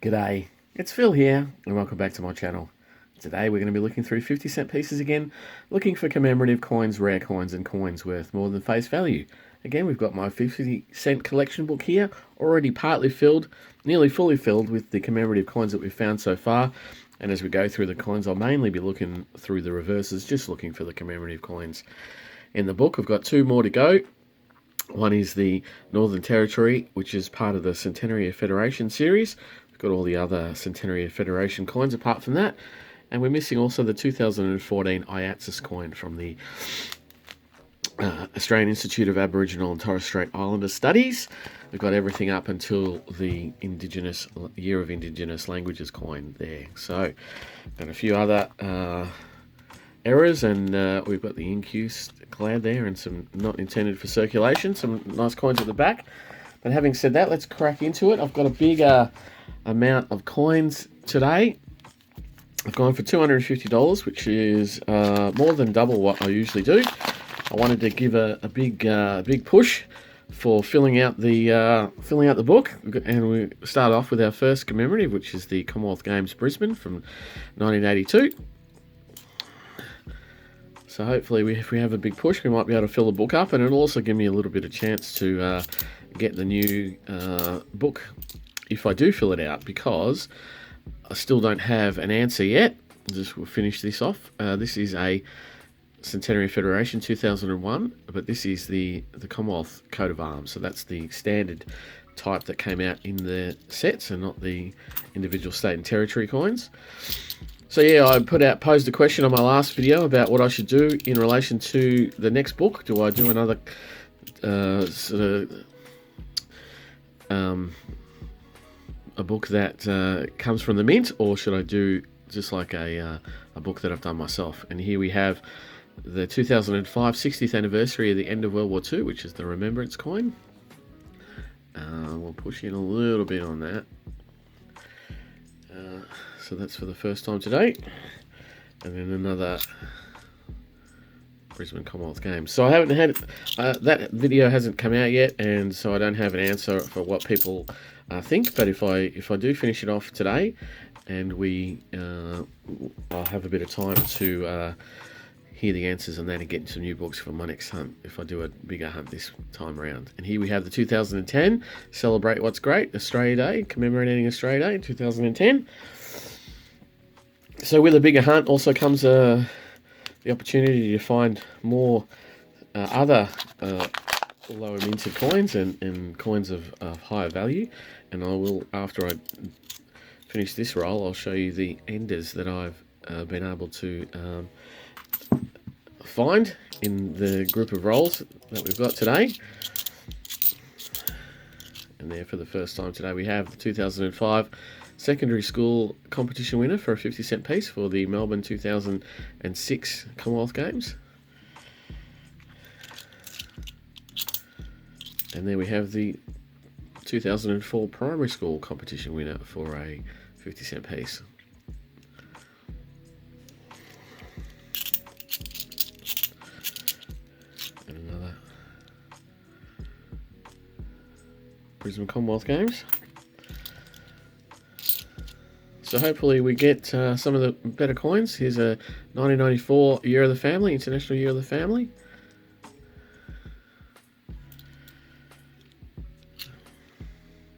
G'day, it's Phil here, and welcome back to my channel. Today we're going to be looking through 50-cent pieces again, looking for commemorative coins, rare coins, and coins worth more than face value. Again, we've got my 50-cent collection book here, already partly filled, nearly fully filled with the commemorative coins that we've found so far. And as we go through the coins, I'll mainly be looking through the reverses, just looking for the commemorative coins. In the book, I've got two more to go. One is the Northern Territory, which is part of the Centenary of Federation series. We've got all the other Centenary of Federation coins apart from that. And we're missing also the 2014 IATSIS coin from the Australian Institute of Aboriginal and Torres Strait Islander Studies. We've got everything up until the Year of Indigenous Languages coin there. So, got a few other errors, and we've got the incuse clad there and some not intended for circulation, some nice coins at the back. But having said that, let's crack into it. I've got a big amount of coins today. I've gone for $250, which is more than double what I usually do. I wanted to give a big push for filling out the book, and we start off with our first commemorative, which is the Commonwealth Games Brisbane from 1982. So hopefully, if we have a big push, we might be able to fill the book up, and it'll also give me a little bit of chance to get the new book if I do fill it out, because I still don't have an answer yet. We'll finish this off. This is a Centenary of Federation 2001, but this is the Commonwealth coat of arms, so that's the standard type that came out in the sets and not the individual state and territory coins. So yeah, I posed a question on my last video about what I should do in relation to the next book. Do I do another a book that comes from the mint, or should I do just like a book that I've done myself? And here we have the 2005 60th anniversary of the end of World War II, which is the Remembrance coin. We'll push in a little bit on that. So that's for the first time today. And then another Brisbane Commonwealth Games. So I haven't had that video hasn't come out yet, and so I don't have an answer for what people think. But if I do finish it off today, and I'll have a bit of time to hear the answers on that and get some new books for my next hunt, if I do a bigger hunt this time around. And here we have the 2010 Celebrate What's Great Australia Day, Commemorating Australia Day in 2010. So with a bigger hunt also comes the opportunity to find more other lower minted coins and coins of higher value. And I will, after I finish this roll, I'll show you the enders that I've been able to find in the group of rolls that we've got today. And there, for the first time today, we have the 2005 secondary school competition winner for a 50-cent piece for the Melbourne 2006 Commonwealth Games. And there we have the 2004 primary school competition winner for a 50-cent piece. And another Brisbane Commonwealth Games. So hopefully we get some of the better coins. Here's a 1994 Year of the Family, International Year of the Family.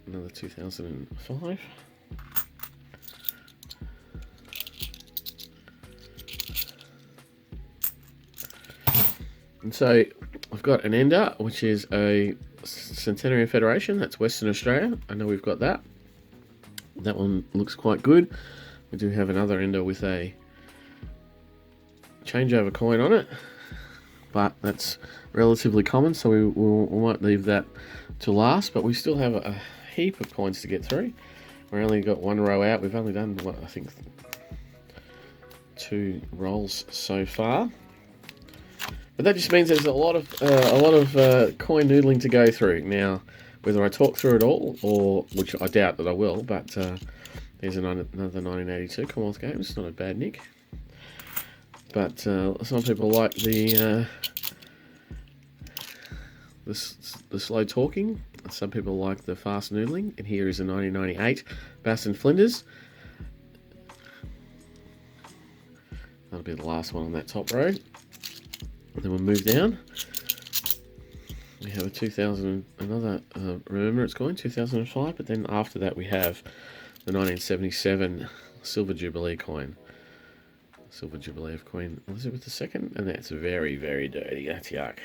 Another 2005. And so I've got an ender, which is a Centenary of Federation. That's Western Australia. I know we've got that. That one looks quite good. We do have another ender with a changeover coin on it, but that's relatively common, so we might leave that to last. But we still have a heap of coins to get through. We've only got one row out. We've only done, I think, 2 rolls so far. But that just means there's a lot of coin noodling to go through. Now, whether I talk through it all, or which I doubt that I will, but there's another 1982 Commonwealth Games. Not a bad nick. But some people like the slow talking. Some people like the fast noodling, and here is a 1998 Bass Flinders. That'll be the last one on that top row. Then we'll move down. We have a 2000, another Remembrance coin, 2005, but then after that we have the 1977 Silver Jubilee coin. Silver Jubilee of Queen Elizabeth II, and that's very, very dirty. That's yuck.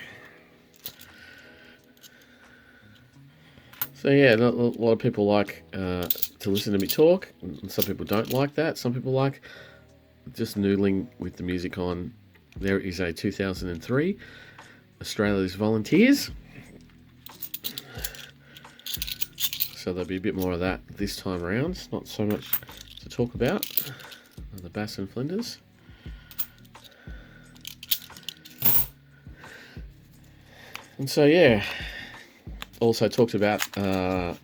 So yeah, a lot of people like to listen to me talk. Some people don't like that. Some people like just noodling with the music on. There is a 2003 Australia's Volunteers. So there'll be a bit more of that this time around. Not so much to talk about. The Bass and Flinders. And so yeah, also talked about my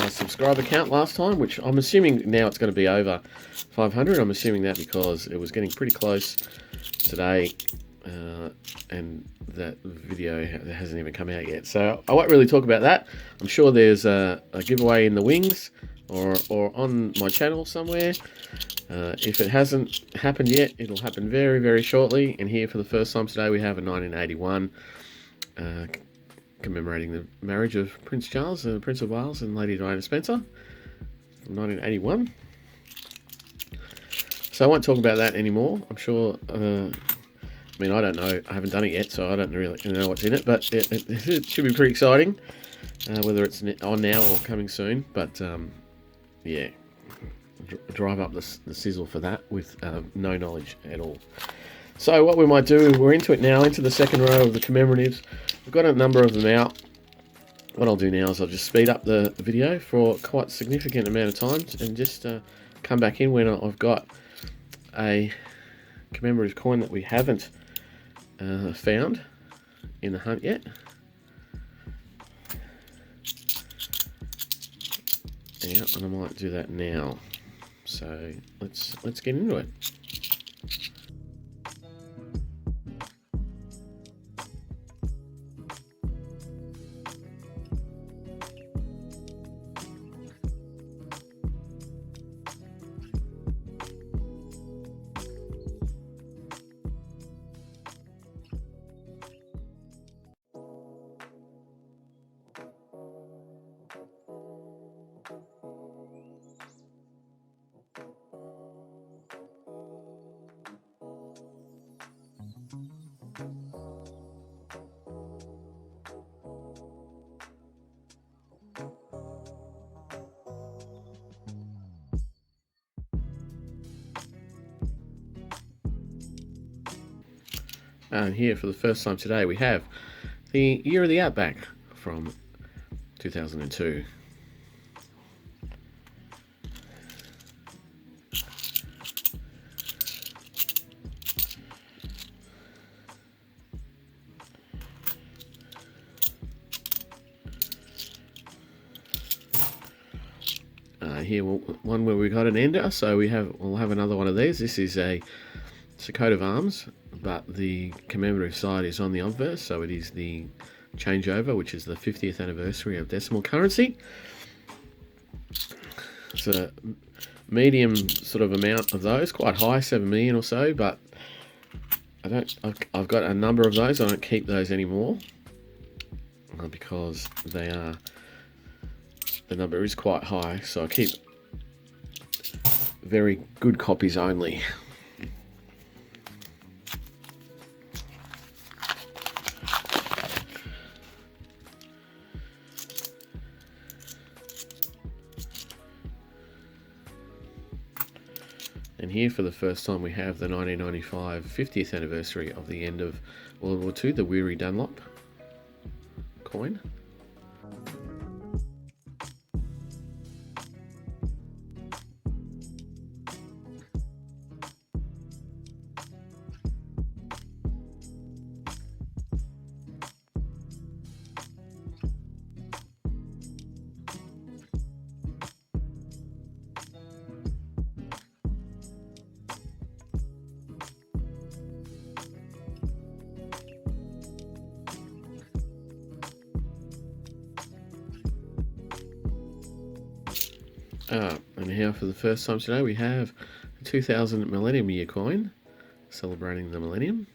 subscriber count last time, which I'm assuming now it's going to be over 500. I'm assuming that because it was getting pretty close today, and that video hasn't even come out yet. So I won't really talk about that. I'm sure there's a giveaway in the wings or on my channel somewhere. If it hasn't happened yet, it'll happen very, very shortly. And here for the first time today, we have a 1981 commemorating the marriage of Prince Charles, Prince of Wales, and Lady Diana Spencer from 1981. So I won't talk about that anymore. I'm sure, I mean, I don't know, I haven't done it yet, so I don't really know what's in it, but it should be pretty exciting, whether it's on now or coming soon. But yeah, drive up the sizzle for that with no knowledge at all. So what we might do, we're into it now, into the second row of the commemoratives. We've got a number of them out. What I'll do now is I'll just speed up the video for quite a significant amount of time and just come back in when I've got a commemorative coin that we haven't found in the hunt yet. Yeah, and I might do that now. So let's get into it. And here for the first time today we have the Year of the Outback from 2002. Here one where we got an ender, so we'll have another one of these. This is a coat of arms, but the commemorative side is on the obverse, so it is the changeover, which is the 50th anniversary of decimal currency. It's a medium sort of amount of those, quite high, 7 million or so, but I've got a number of those. I don't keep those anymore because the number is quite high, so I keep very good copies only. And here for the first time we have the 1995 50th anniversary of the end of World War II, the Weary Dunlop coin. And here for the first time today we have a 2000 Millennium Year coin, Celebrating the Millennium.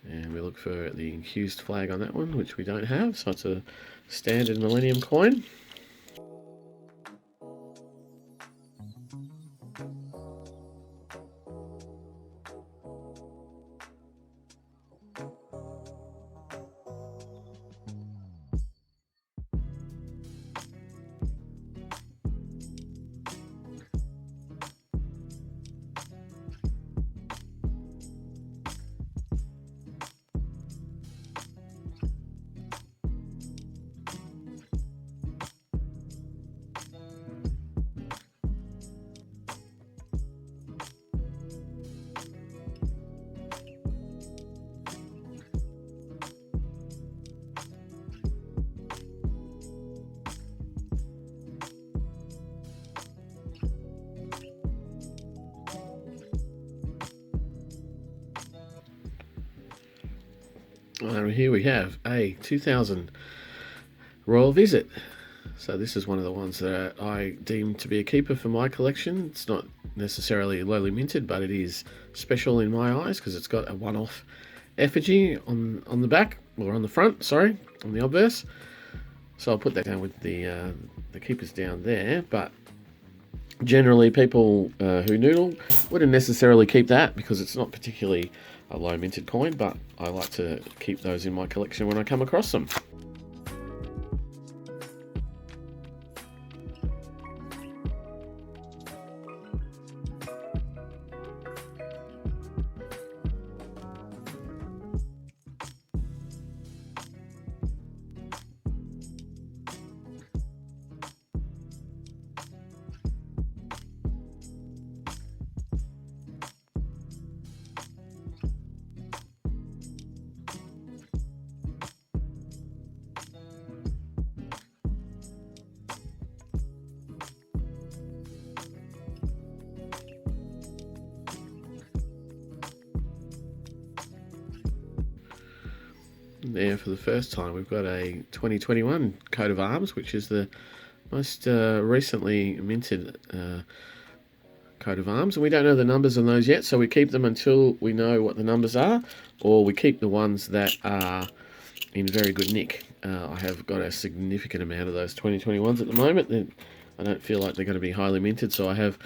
And we look for the incused flag on that one, which we don't have, so it's a standard Millennium coin. Here we have a 2000 Royal Visit. So this is one of the ones that I deem to be a keeper for my collection. It's not necessarily lowly minted, but it is special in my eyes because it's got a one-off effigy on the back, or on the front, sorry, on the obverse. So I'll put that down with the keepers down there. But generally, people who noodle wouldn't necessarily keep that because it's not particularly a low minted coin, but I like to keep those in my collection when I come across them. There for the first time we've got a 2021 coat of arms, which is the most recently minted coat of arms, and we don't know the numbers on those yet, so we keep them until we know what the numbers are, or we keep the ones that are in very good nick. I have got a significant amount of those 2021s at the moment. I don't feel like they're going to be highly minted, so I have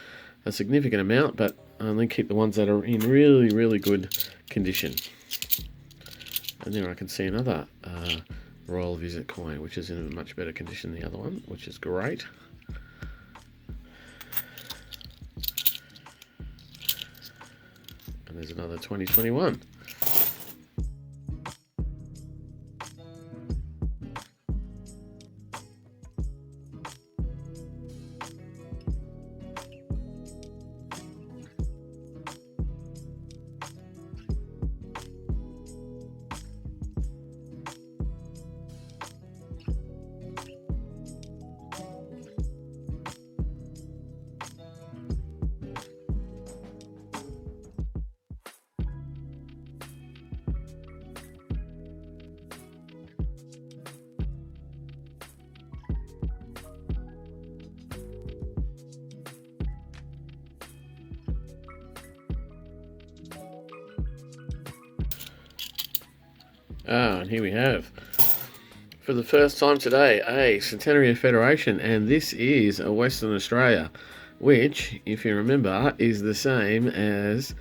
a significant amount, but I only keep the ones that are in really, really good condition. And there I can see another Royal Visit coin, which is in a much better condition than the other one, which is great. And there's another 2021. And here we have, for the first time today, a Centenary of Federation, and this is a Western Australia, which, if you remember, is the same as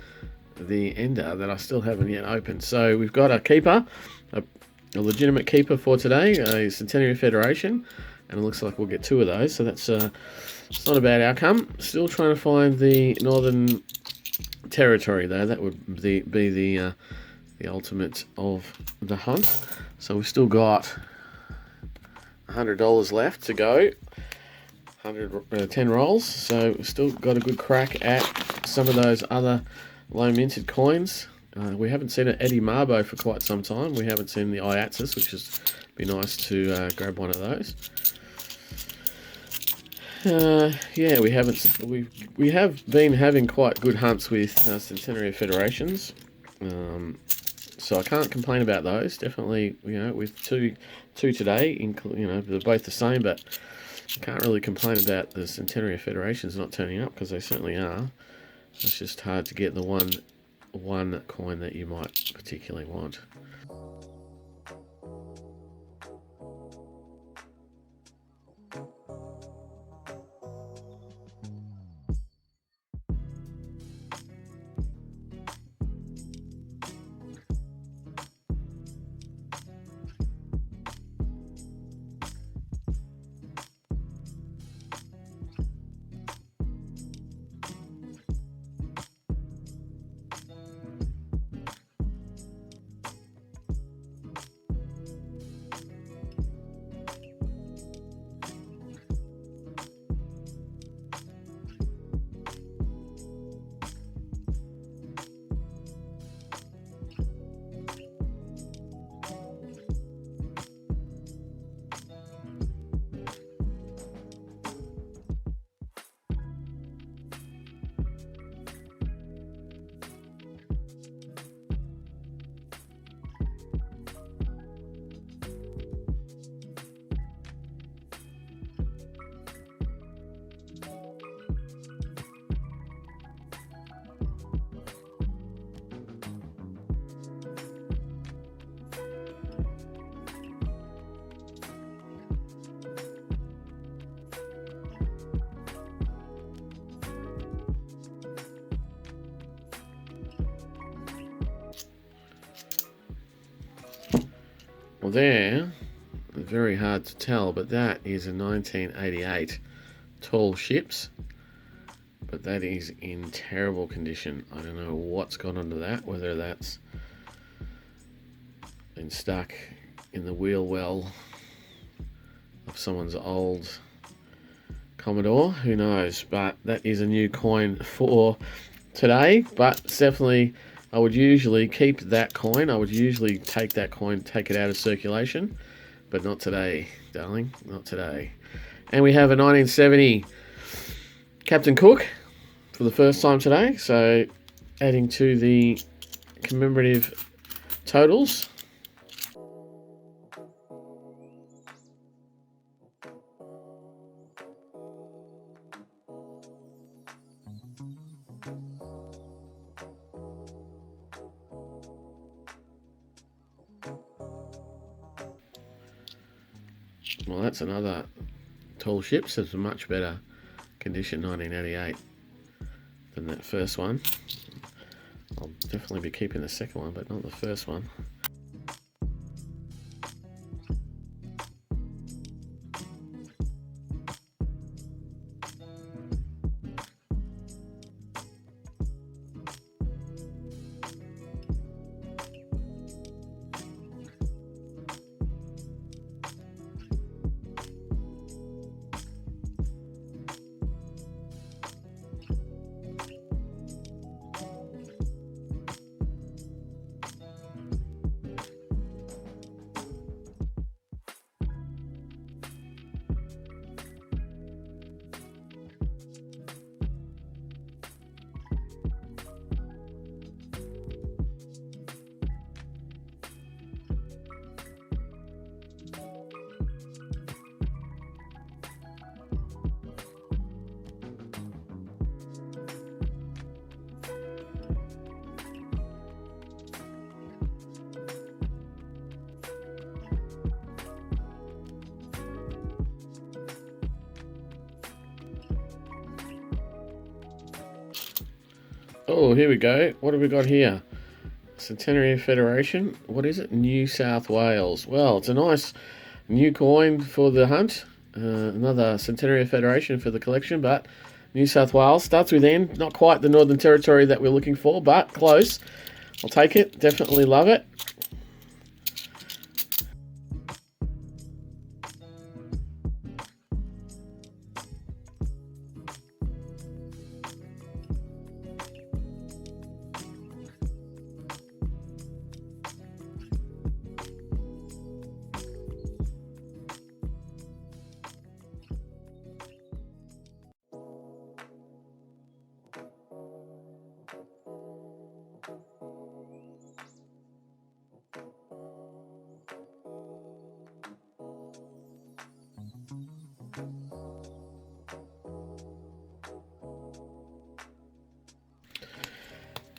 the ender that I still haven't yet opened. So we've got a keeper, a legitimate keeper for today, a Centenary of Federation, and it looks like we'll get two of those, so that's it's not a bad outcome. Still trying to find the Northern Territory, though. That would be the ultimate of the hunt. So we've still got $100 left to go, 10 rolls, so we've still got a good crack at some of those other low minted coins. We haven't seen an Eddie Marbo for quite some time. We haven't seen the Iatsis, which is be nice to grab one of those. Yeah, we have been having quite good hunts with Centenary Federations. So I can't complain about those. Definitely, with two today, they're both the same, but Can't really complain about the Centenary of Federations not turning up, because they certainly are. It's just hard to get the one coin that you might particularly want. Well, there, very hard to tell, but that is a 1988 tall ships. But that is in terrible condition. I don't know what's gone onto that, whether that's been stuck in the wheel well of someone's old Commodore, who knows. But that is a new coin for today, but it's definitely, I would usually keep that coin. I would usually take that coin, take it out of circulation, but not today, darling, not today. And we have a 1970 Captain Cook for the first time today, so adding to the commemorative totals. Well, that's another tall ship, so it's a much better condition 1988 than that first one. I'll definitely be keeping the second one, but not the first one. Oh, here we go. What have we got here? Centenary Federation. What is it? New South Wales. Well, it's a nice new coin for the hunt. Another Centenary Federation for the collection, but New South Wales starts with N. Not quite the Northern Territory that we're looking for, but close. I'll take it. Definitely love it.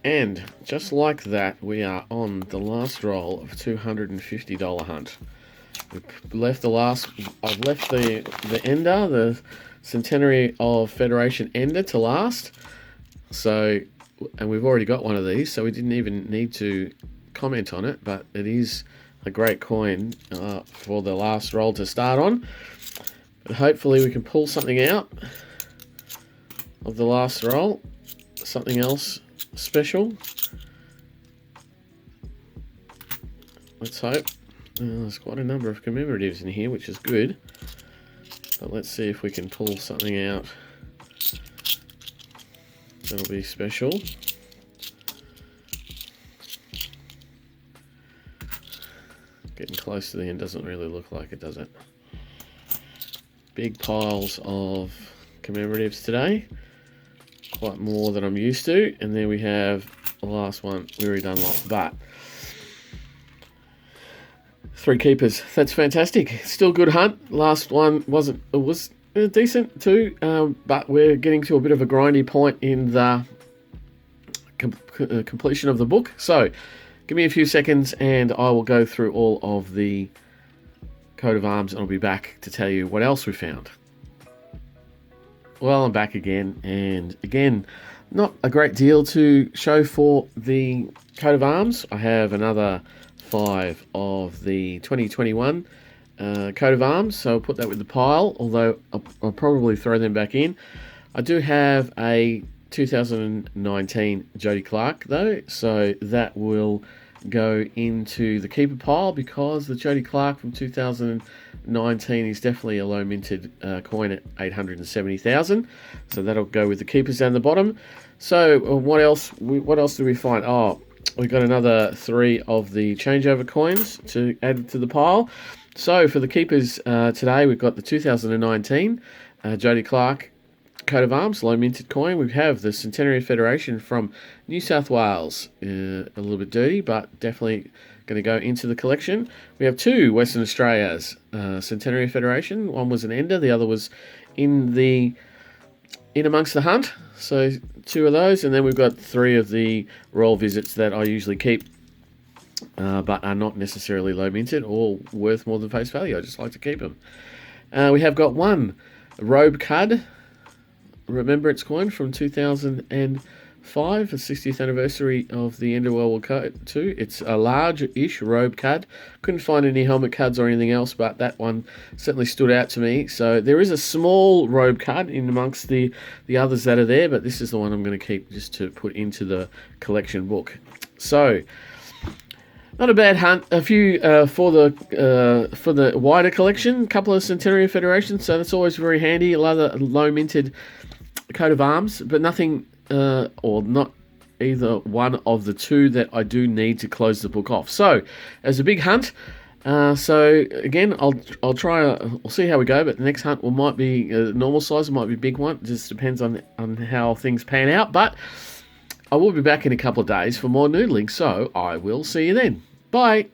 And just like that, we are on the last roll of $250 hunt. I've left the ender, the Centenary of Federation ender to last. So, and we've already got one of these, so we didn't even need to comment on it, but it is a great coin for the last roll to start on. But hopefully we can pull something out of the last roll, something else special. Let's hope. There's quite a number of commemoratives in here, which is good. But let's see if we can pull something out that'll be special. Getting close to the end doesn't really look like it, does it? Big piles of commemoratives today. Quite more than I'm used to. And then we have the last one. We already done lots, but 3 keepers. That's fantastic. Still good hunt. Last one was decent too, but we're getting to a bit of a grindy point in the completion of the book. So give me a few seconds and I will go through all of the coat of arms and I'll be back to tell you what else we found. Well, I'm back again, and again, not a great deal to show for the coat of arms. I have another 5 of the 2021 coat of arms, so I'll put that with the pile, although I'll probably throw them back in. I do have a 2019 Jodie Clarke though, so that will go into the keeper pile because the Jodie Clarke from 2019 is definitely a low minted coin at 870,000, so that'll go with the keepers down the bottom. So what else do we find? Oh, we got another 3 of the changeover coins to add to the pile. So for the keepers today, we've got the 2019 Jodie Clarke coat of arms, low minted coin. We have the Centenary of Federation from New South Wales, a little bit dirty, but definitely going to go into the collection. We have 2 Western Australia's Centenary of Federation. One was an ender, the other was in amongst the hunt. So 2 of those, and then we've got 3 of the Royal Visits that I usually keep, but are not necessarily low minted or worth more than face value. I just like to keep them. We have got 1 Robe Cud Remembrance coin from 2005, the 60th anniversary of the end of World War II. It's a large-ish robe card. Couldn't find any helmet cards or anything else, but that one certainly stood out to me. So there is a small robe card in amongst the others that are there, but this is the one I'm going to keep just to put into the collection book. So not a bad hunt. A few for the wider collection. A couple of Centenary of Federation, so that's always very handy. A lot of low minted coat of arms, but nothing or not either one of the 2 that I do need to close the book off. So as a big hunt. So again, I'll try. I'll see how we go. But the next hunt might be normal size. It might be a big one. It just depends on how things pan out. But I will be back in a couple of days for more noodling. So I will see you then. Bye.